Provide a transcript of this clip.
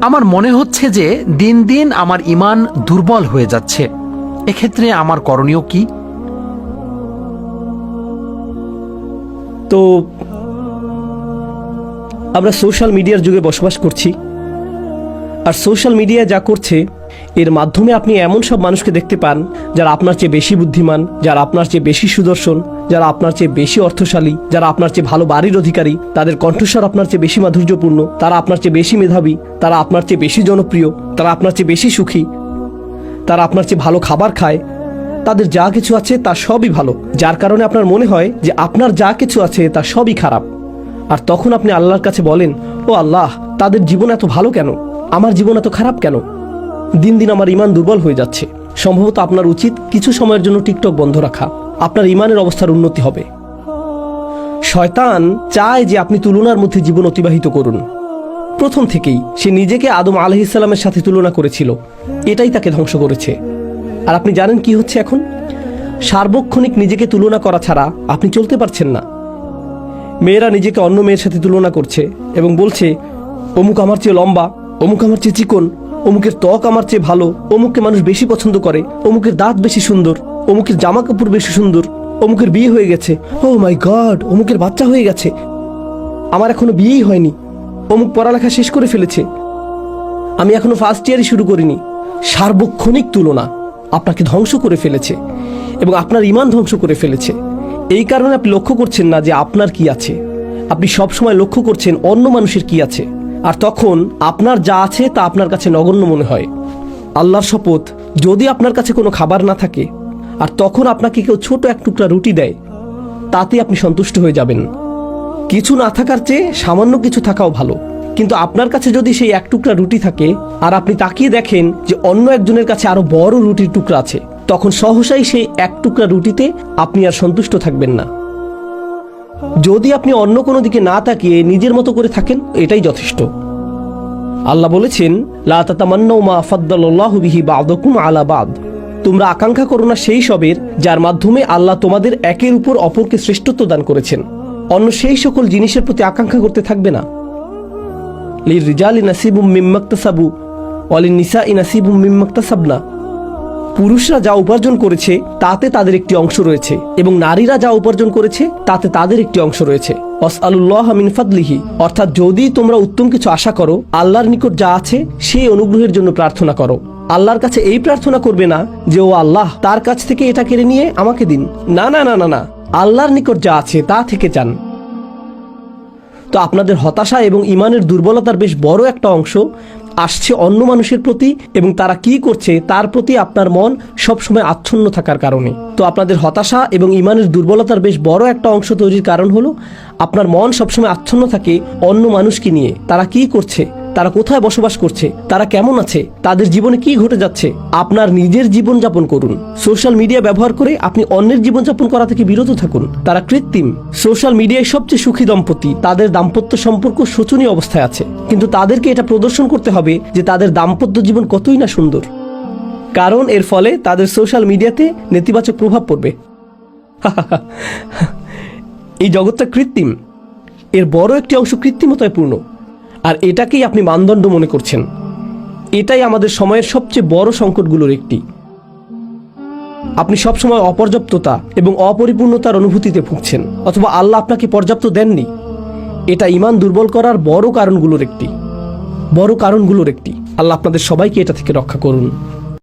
আমার মনে হচ্ছে যে দিন দিন আমার ঈমান দুর্বল হয়ে যাচ্ছে। এক্ষেত্রে আমার করণীয় কি? তো আমরা সোশ্যাল মিডিয়ার যুগে বসবাস করছি, আর সোশ্যাল মিডিয়া যা করছে এর মাধ্যমে আপনি এমন সব মানুষকে দেখতে পান যারা আপনার চেয়ে বেশি বুদ্ধিমান, যারা আপনার চেয়ে বেশি সুদর্শন, যারা আপনার চেয়ে বেশি অর্থশালী, যারা আপনার চেয়ে ভালো বাড়ির অধিকারী, তাদের কণ্ঠস্বর আপনার চেয়ে বেশি মাধুর্যপূর্ণ, তারা আপনার চেয়ে বেশি মেধাবী, তারা আপনার চেয়ে বেশি জনপ্রিয়, তারা আপনার চেয়ে বেশি সুখী, তারা আপনার চেয়ে ভালো খাবার খায়, তাদের যা কিছু আছে তা সবই ভালো, যার কারণে আপনার মনে হয় যে আপনার যা কিছু আছে তা সবই খারাপ। আর তখন আপনি আল্লাহর কাছে বলেন, ও আল্লাহ, তাদের জীবন এত ভালো কেন, আমার জীবন এত খারাপ কেন? দিন দিন আমার ঈমান দুর্বল হয়ে যাচ্ছে। সম্ভবত আপনার উচিত কিছু সময়ের জন্য টিকটক বন্ধ রাখা, আপনার ঈমানের অবস্থার উন্নতি হবে। শয়তান চায় যে আপনি তুলনার মধ্যে জীবন অতিবাহিত করুন। প্রথম থেকেই সে নিজেকে আদম আলাইহিস সালামের সাথে তুলনা করেছিল, এটাই তাকে ধ্বংস করেছে। আর আপনি জানেন কি হচ্ছে এখন? সার্বক্ষণিক নিজেকে তুলনা করা ছাড়া আপনি চলতে পারছেন না। মেয়েরা নিজেকে অন্য মেয়ের সাথে তুলনা করছে এবং বলছে, অমুক আমার চেয়ে লম্বা, অমুক আমার চেয়ে চিকন, অমুকের ত্বক আমার চেয়ে ভালো, অমুককে মানুষ বেশি পছন্দ করে, অমুকের দাঁত বেশি সুন্দর, অমুকের জামা কাপড় বেশি সুন্দর, অমুকের বিয়ে হয়ে গেছে, ও মাই গড, অমুকের বাচ্চা হয়ে গেছে, আমার এখনো বিয়েই হয়নি, অমুক পড়ালেখা শেষ করে ফেলেছে, আমি এখনো ফার্স্ট ইয়ারই শুরু করিনি। সার্বক্ষণিক তুলনা আপনাকে ধ্বংস করে ফেলেছে এবং আপনার ঈমান ধ্বংস করে ফেলেছে। এই কারণে আপনি লক্ষ্য করছেন না যে আপনার কি আছে, আপনি সবসময় লক্ষ্য করছেন অন্য মানুষের কি আছে, আর তখন আপনার যা আছে তা আপনার কাছে নগণ্য মনে হয়। আল্লাহর শপথ, যদি আপনার কাছে কোনো খাবার না থাকে আর তখন আপনাকে কেউ ছোট এক টুকরা রুটি দেয়, তাতে আপনি সন্তুষ্ট হয়ে যাবেন। কিছু না থাকার চেয়ে সামান্য কিছু থাকাও ভালো। কিন্তু আপনার কাছে যদি সেই এক টুকরা রুটি থাকে আর আপনি তাকিয়ে দেখেন যে অন্য একজনের কাছে আরো বড় রুটির টুকরা আছে, তখন সহসাই সেই এক টুকরা রুটিতে আপনি আর সন্তুষ্ট থাকবেন না। যদি আপনি অন্য কোনো দিকে না তাকিয়ে নিজের মতো করে থাকেন, এটাই যথেষ্ট। আল্লাহ বলেছেন, লা তাতামান্নাউ মা ফাদ্দালাল্লাহু বিহি বা'দাকুম আলা বা'দ। তোমরা আকাঙ্ক্ষা করো না সেই সবের যার মাধ্যমে আল্লাহ তোমাদের একের উপর অপরকে শ্রেষ্ঠত্ব দান করেছেন। অন্য সেই সকল জিনিসের প্রতি আকাঙ্ক্ষা করতে থাকবে না। লিররিজালি নাসিবুম মিম্মা ইকতাসাবু ওয়া লিন-নিসাই নাসিবুম মিম্মা ইকতাসাবনা। পুরুষরা যা উপার্জন করেছে তাতে তাদের একটি অংশ রয়েছে এবং নারীরা যা উপার্জন করেছে তাতে তাদের একটি অংশ রয়েছে। ওয়াসআলুল্লাহা মিন ফাদলিহি, অর্থাৎ যদি তোমরা উত্তম কিছু আশা করো, আল্লাহর নিকট যা আছে সেই অনুগ্রহের জন্য প্রার্থনা করো। আল্লাহর কাছে এই প্রার্থনা করবে না যে ও আল্লাহ, তার কাছ থেকে এটা কেড়ে নিয়ে আমাকে দিন। না না না না না, আল্লাহর নিকট যা আছে তা থেকে চান। তো আপনাদের হতাশা এবং ঈমানের দুর্বলতার বেশ বড় একটা অংশ আসছে অন্য মানুষের প্রতি এবং তারা কি করছে তার প্রতি আপনার মন সবসময় আচ্ছন্ন থাকার কারণে। তো আপনাদের হতাশা এবং ঈমানের দুর্বলতার বেশ বড় একটা অংশ তৈরির কারণ হলো আপনার মন সবসময় আচ্ছন্ন থাকে অন্য মানুষকে নিয়ে। তারা কি করছে, তারা কোথায় বসবাস করছে, তারা কেমন আছে, তাদের জীবনে কি ঘটে যাচ্ছে। আপনার নিজের জীবনযাপন করুন। সোশ্যাল মিডিয়া ব্যবহার করে আপনি অন্যের জীবনযাপন করা থেকে বিরত থাকুন। তারা কৃত্রিম। সোশ্যাল মিডিয়ায় সবচেয়ে সুখী দম্পতি, তাদের দাম্পত্য সম্পর্ক শোচনীয় অবস্থায় আছে, কিন্তু তাদেরকে এটা প্রদর্শন করতে হবে যে তাদের দাম্পত্য জীবন কতই না সুন্দর, কারণ এর ফলে তাদের সোশ্যাল মিডিয়াতে নেতিবাচক প্রভাব পড়বে। এই জগৎটা কৃত্রিম, এর বড় একটি অংশ কৃত্রিমতায় পূর্ণ, আর এটাকেই আপনি মানদণ্ড মনে করছেন। এটাই আমাদের সময়ের সবচেয়ে বড় সংকটগুলোর একটি। আপনি সবসময় অপর্যাপ্ততা এবং অপরিপূর্ণতার অনুভূতিতে ভুগছেন, অথবা আল্লাহ আপনাকে পর্যাপ্ত দেননি। এটা ঈমান দুর্বল করার বড় কারণগুলোর একটি। আল্লাহ আপনাদের সবাইকে এটা থেকে রক্ষা করুন।